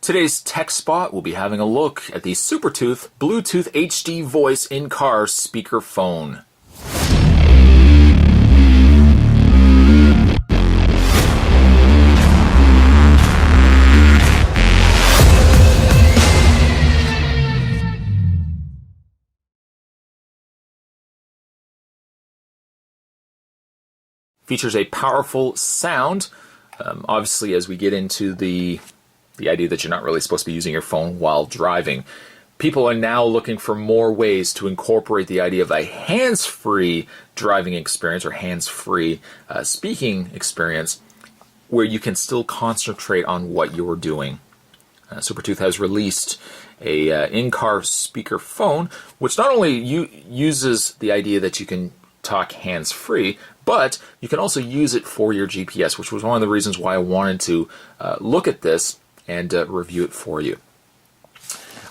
Today's tech spot, we'll be having a look at the Supertooth Bluetooth HD voice in-car speakerphone. Features a powerful sound. Obviously, as we get into the idea that you're not really supposed to be using your phone while driving, people are now looking for more ways to incorporate the idea of a hands-free driving experience or hands-free speaking experience where you can still concentrate on what you're doing. Supertooth has released a in-car speakerphone, which not only uses the idea that you can talk hands-free, but you can also use it for your GPS, which was one of the reasons why I wanted to look at this and review it for you.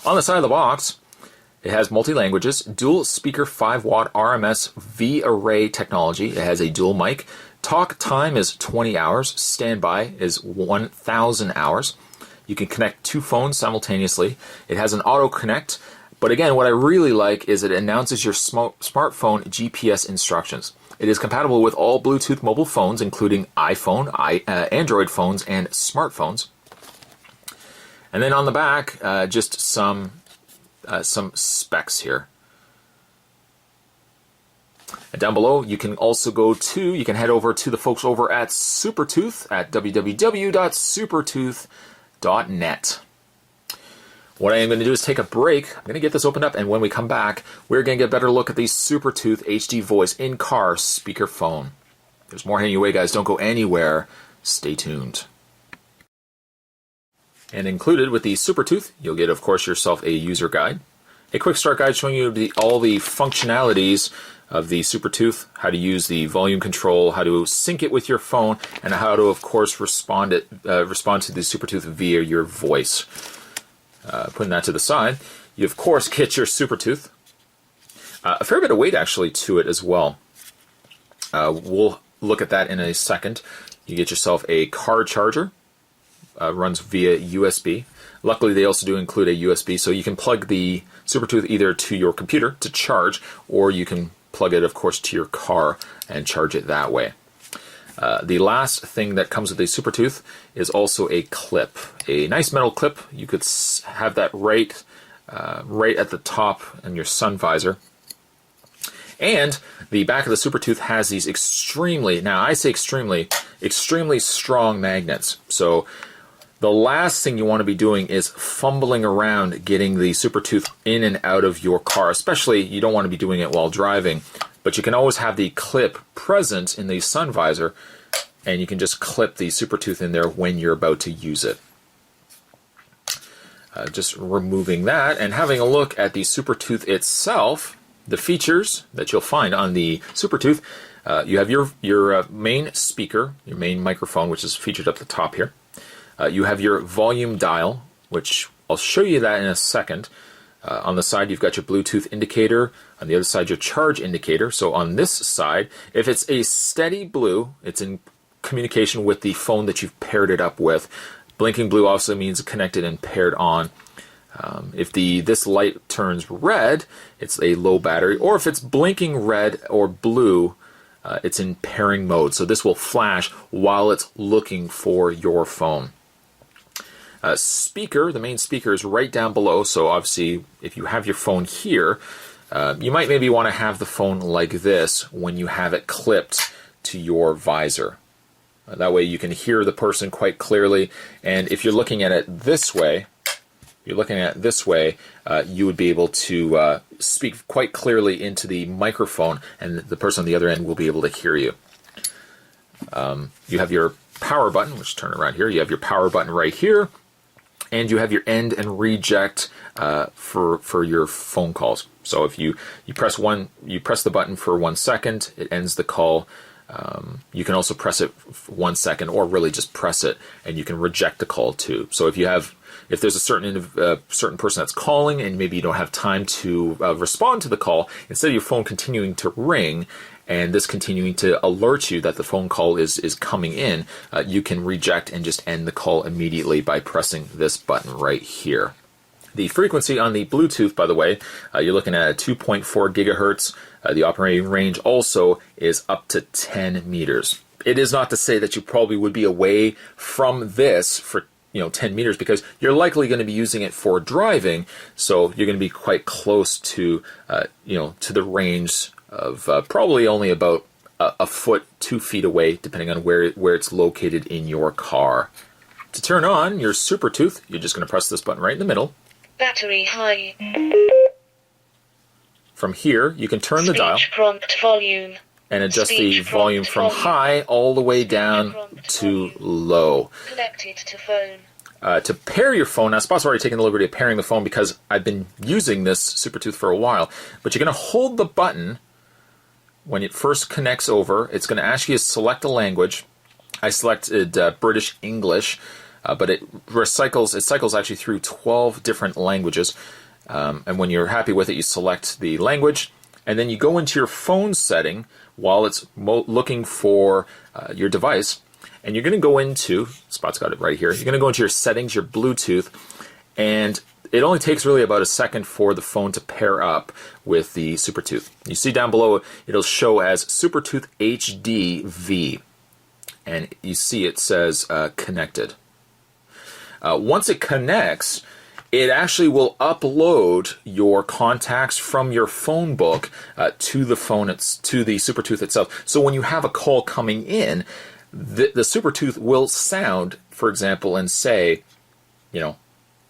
On the side of the box, it has multi-languages, dual speaker 5-watt RMS V-Array technology. It has a dual mic. Talk time is 20 hours. Standby is 1,000 hours. You can connect two phones simultaneously. It has an auto connect. But again, what I really like is it announces your smartphone GPS instructions. It is compatible with all Bluetooth mobile phones, including iPhone, Android phones, and smartphones. And then on the back, just some specs here. And down below, you can also you can head over to the folks over at Supertooth at www.supertooth.net. What I am going to do is take a break. I'm going to get this opened up, and when we come back, we're going to get a better look at the Supertooth HD voice in-car speakerphone. There's more heading your way, guys. Don't go anywhere. Stay tuned. And included with the Supertooth, you'll get, of course, yourself a user guide, a quick start guide showing you all the functionalities of the Supertooth, how to use the volume control, how to sync it with your phone, and how to, of course, respond to the Supertooth via your voice. Putting that to the side, you, of course, get your Supertooth. A fair bit of weight, actually, to it as well. We'll look at that in a second. You get yourself a car charger. Runs via USB. Luckily, they also do include a USB, so you can plug the Supertooth either to your computer to charge, or you can plug it, of course, to your car and charge it that way. The last thing that comes with the Supertooth is also a clip, a nice metal clip. You could have that right at the top in your sun visor. And the back of the Supertooth has these extremely strong magnets. So the last thing you want to be doing is fumbling around getting the Supertooth in and out of your car. Especially, you don't want to be doing it while driving. But you can always have the clip present in the sun visor, and you can just clip the Supertooth in there when you're about to use it. Just removing that and having a look at the Supertooth itself, the features that you'll find on the Supertooth. You have your main speaker, your main microphone, which is featured up the top here. You have your volume dial, which I'll show you that in a second. On the side, you've got your Bluetooth indicator. On the other side, your charge indicator. So on this side, if it's a steady blue, it's in communication with the phone that you've paired it up with. Blinking blue also means connected and paired on. If this light turns red, it's a low battery. Or if it's blinking red or blue, it's in pairing mode. So this will flash while it's looking for your phone. The main speaker is right down below, so obviously if you have your phone here, you might maybe want to have the phone like this when you have it clipped to your visor. That way you can hear the person quite clearly, and if you're looking at it this way, you would be able to speak quite clearly into the microphone, and the person on the other end will be able to hear you. You have your power button, which turn around here. You have your power button right here. And you have your end and reject for your phone calls. So if you press the button for 1 second, it ends the call. You can also press it for 1 second, or really just press it, and you can reject the call too. So if there's a certain person that's calling, and maybe you don't have time to respond to the call, instead of your phone continuing to ring and this continuing to alert you that the phone call is coming in, you can reject and just end the call immediately by pressing this button right here. The frequency on the Bluetooth, by the way, you're looking at a 2.4 gigahertz. The operating range also is up to 10 meters. It is not to say that you probably would be away from this for 10 meters, because you're likely going to be using it for driving, so you're going to be quite close to to the range of probably only about a foot, 2 feet away, depending on where it's located in your car. To turn on your Supertooth, you're just going to press this button right in the middle. Battery high. From here, you can turn the dial. Speech prompt volume. And adjust the volume from high all the way down to low. Connected to phone. To pair your phone, now Spot's already taken the liberty of pairing the phone because I've been using this Supertooth for a while, but you're going to hold the button when it first connects over. It's going to ask you to select a language. I selected British English, but it cycles actually through 12 different languages, and when you're happy with it, you select the language, and then you go into your phone setting while it's looking for your device, and you're going to go into, Spot's got it right here, you're going to go into your settings, your Bluetooth, and it only takes really about a second for the phone to pair up with the Supertooth. You see down below, it'll show as Supertooth HD V, and you see it says connected. Once it connects, it actually will upload your contacts from your phone book to the Supertooth itself. So when you have a call coming in, the Supertooth will sound, for example, and say,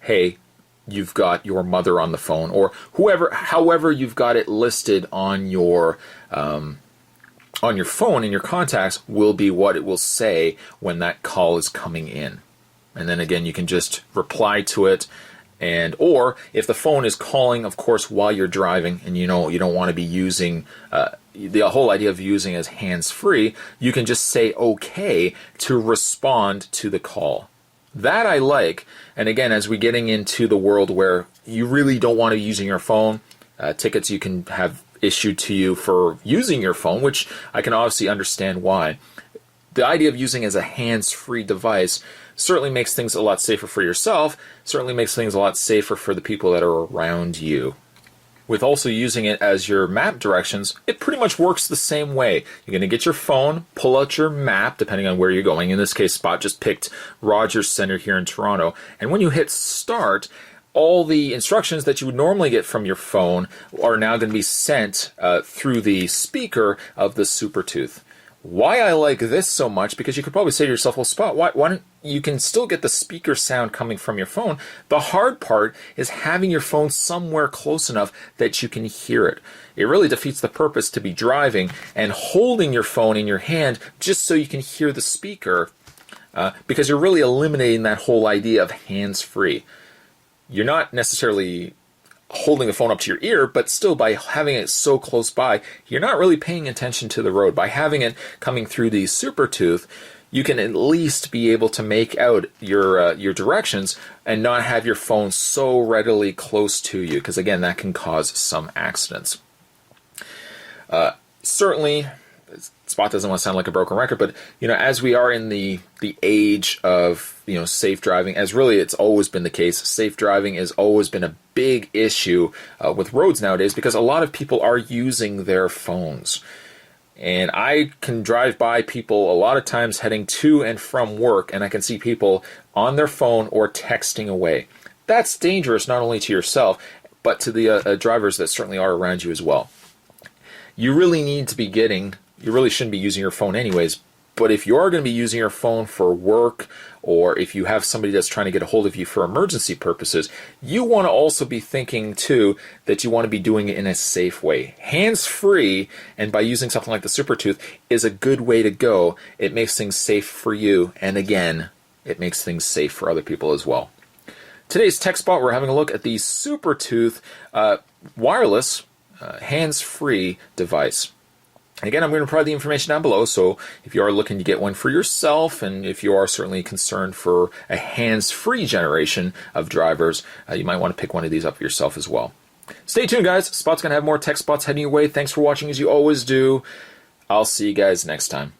hey, you've got your mother on the phone, or however you've got it listed on your phone in your contacts will be what it will say when that call is coming in. And then again, you can just reply to it. Or if the phone is calling, of course, while you're driving, and you don't want to be using the whole idea of using as hands-free, you can just say okay to respond to the call. That I like. And again, as we're getting into the world where you really don't want to be using your phone, tickets you can have issued to you for using your phone, which I can obviously understand why. The idea of using as a hands-free device certainly makes things a lot safer for yourself, certainly makes things a lot safer for the people that are around you. With also using it as your map directions, it pretty much works the same way. You're going to get your phone, pull out your map, depending on where you're going. In this case, Spot just picked Rogers Centre here in Toronto. And when you hit start, all the instructions that you would normally get from your phone are now going to be sent through the speaker of the Supertooth. Why I like this so much, because you could probably say to yourself, well, Spot, why don't you can still get the speaker sound coming from your phone. The hard part is having your phone somewhere close enough that you can hear it. It really defeats the purpose to be driving and holding your phone in your hand just so you can hear the speaker, because you're really eliminating that whole idea of hands-free. You're not necessarily holding the phone up to your ear, but still by having it so close by, you're not really paying attention to the road. By having it coming through the Supertooth, you can at least be able to make out your directions and not have your phone so readily close to you, because again, that can cause some accidents. Certainly, Spot doesn't want to sound like a broken record, but as we are in the age of safe driving, as really it's always been the case, safe driving has always been a big issue with roads nowadays, because a lot of people are using their phones. And I can drive by people a lot of times heading to and from work, and I can see people on their phone or texting away. That's dangerous not only to yourself, but to the drivers that certainly are around you as well. You really shouldn't be using your phone anyways, but if you are going to be using your phone for work, or if you have somebody that's trying to get a hold of you for emergency purposes, you want to also be thinking too that you want to be doing it in a safe way. Hands-free, and by using something like the Supertooth, is a good way to go. It makes things safe for you, and again, it makes things safe for other people as well. Today's Tech Spot, we're having a look at the Supertooth wireless hands-free device. And again, I'm going to provide the information down below, so if you are looking to get one for yourself, and if you are certainly concerned for a hands-free generation of drivers, you might want to pick one of these up for yourself as well. Stay tuned, guys. Spot's going to have more tech spots heading your way. Thanks for watching, as you always do. I'll see you guys next time.